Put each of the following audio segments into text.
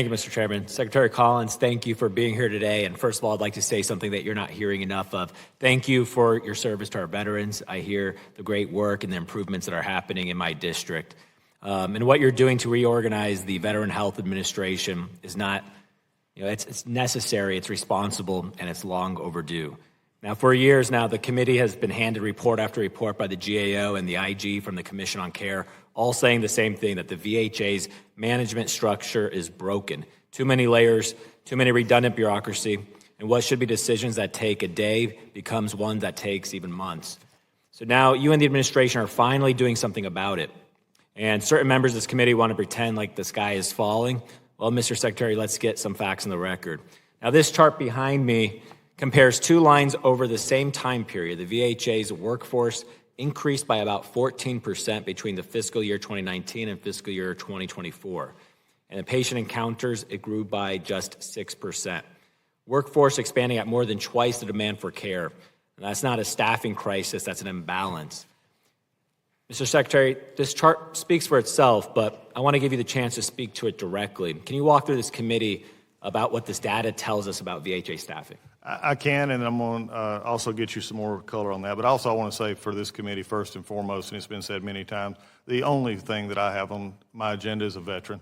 Thank you, Mr. Chairman. Secretary Collins, thank you for being here today. And first of all, I'd like to say something that you're not hearing enough of. Thank you for your service to our veterans. I hear the great work and the improvements that are happening in my district. And what you're doing to reorganize the Veteran Health Administration is not, it's necessary, it's responsible, and it's long overdue. Now, for years now, the committee has been handed report after report by the GAO and the IG from the Commission on Care, all saying the same thing, that the VHA's management structure is broken. Too many layers, too many redundant bureaucracy, and what should be decisions that take a day becomes one that takes even months. So now you and the administration are finally doing something about it. And certain members of this committee want to pretend like the sky is falling. Well, Mr. Secretary, let's get some facts on the record. Now, this chart behind me compares two lines over the same time period. The VHA's workforce increased by about 14% between the fiscal year 2019 and fiscal year 2024. And the patient encounters, it grew by just 6%. Workforce expanding at more than twice the demand for care. And that's not a staffing crisis, that's an imbalance. Mr. Secretary, this chart speaks for itself, but I want to give you the chance to speak to it directly. Can you walk through this committee about what this data tells us about VHA staffing? I can, and I'm going to also get you some more color on that. But also I want to say for this committee, first and foremost, and it's been said many times, the only thing that I have on my agenda is a veteran,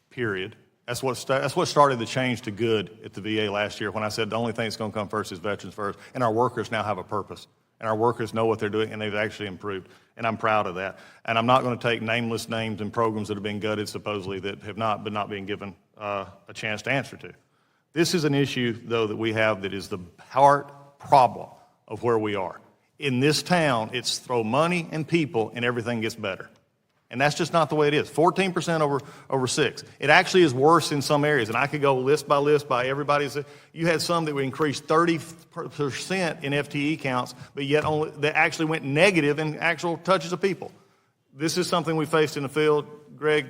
period. That's what started the change to good at the VA last year when I said the only thing that's going to come first is veterans first. And our workers now have a purpose. And our workers know what they're doing, and they've actually improved. And I'm proud of that. And I'm not going to take nameless names and programs that have been gutted, supposedly, that have not being given a chance to answer to. This is an issue, though, that we have that is the heart problem of where we are. In this town, it's throw money and people and everything gets better. And that's just not the way it is. 14% over 6. It actually is worse in some areas. And I could go list by everybody's. You had some that would increase 30% in FTE counts, but yet only that actually went negative in actual touches of people. This is something we faced in the field. Greg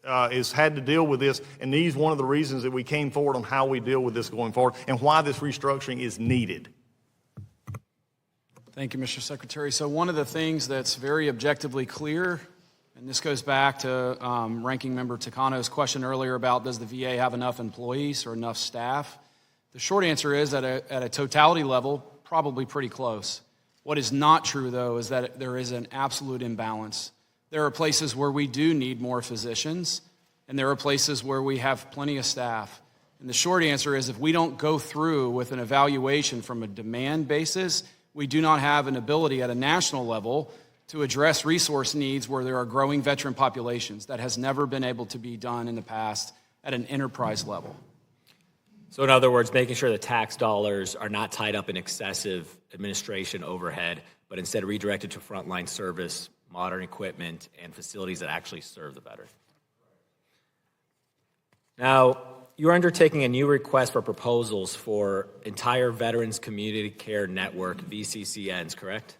has had to deal with this, and these one of the reasons that we came forward on how we deal with this going forward and why this restructuring is needed. Thank you, Mr. Secretary. So one of the things that's very objectively clear, and this goes back to Ranking Member Takano's question earlier about does the VA have enough employees or enough staff? The short answer is at a totality level, probably pretty close. What is not true, though, is that there is an absolute imbalance. There are places where we do need more physicians, and there are places where we have plenty of staff. And the short answer is if we don't go through with an evaluation from a demand basis, we do not have an ability at a national level to address resource needs where there are growing veteran populations. That has never been able to be done in the past at an enterprise level. So in other words, making sure the tax dollars are not tied up in excessive administration overhead, but instead redirected to frontline service, modern equipment, and facilities that actually serve the veteran. Now, you're undertaking a new request for proposals for entire Veterans Community Care Network, VCCNs, correct?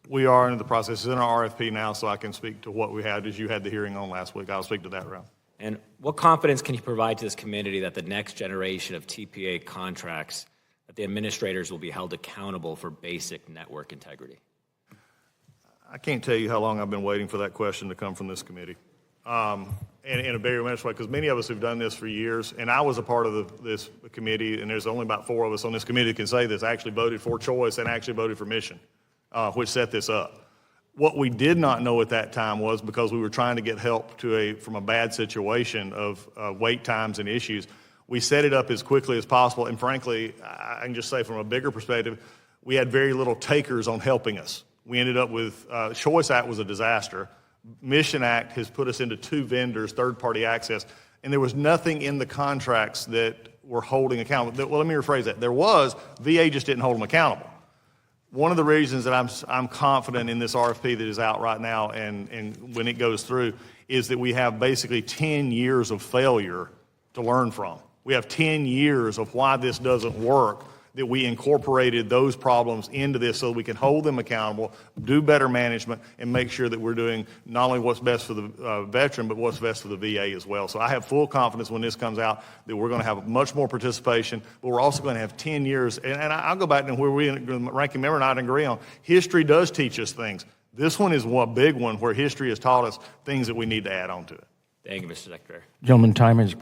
We are in the process. It's in our RFP now, so I can speak to what we had as you had the hearing on last week. I'll speak to that round. And what confidence can you provide to this committee that the next generation of TPA contracts, that the administrators will be held accountable for basic network integrity? I can't tell you how long I've been waiting for that question to come from this committee. And in a very honest way, because many of us have done this for years, and I was a part of this committee, and there's only about 4 of us on this committee that can say this. I actually voted for choice and actually voted for mission, which set this up. What we did not know at that time was, because we were trying to get help from a bad situation of wait times and issues, we set it up as quickly as possible. And frankly, I can just say from a bigger perspective, we had very little takers on helping us. We ended up with, Choice Act was a disaster. Mission Act has put us into 2 vendors, third-party access, and there was nothing in the contracts that were holding accountable. Well, let me rephrase that. There was, VA just didn't hold them accountable. One of the reasons that I'm confident in this RFP that is out right now and when it goes through is that we have basically 10 years of failure to learn from. We have 10 years of why this doesn't work, that we incorporated those problems into this so we can hold them accountable, do better management, and make sure that we're doing not only what's best for the veteran, but what's best for the VA as well. So I have full confidence when this comes out that we're going to have much more participation, but we're also going to have 10 years. And I'll go back to where Ranking Member and I agree on. History does teach us things. This one is one big one where history has taught us things that we need to add on to it. Thank you, Mr. Secretary. Gentleman, time is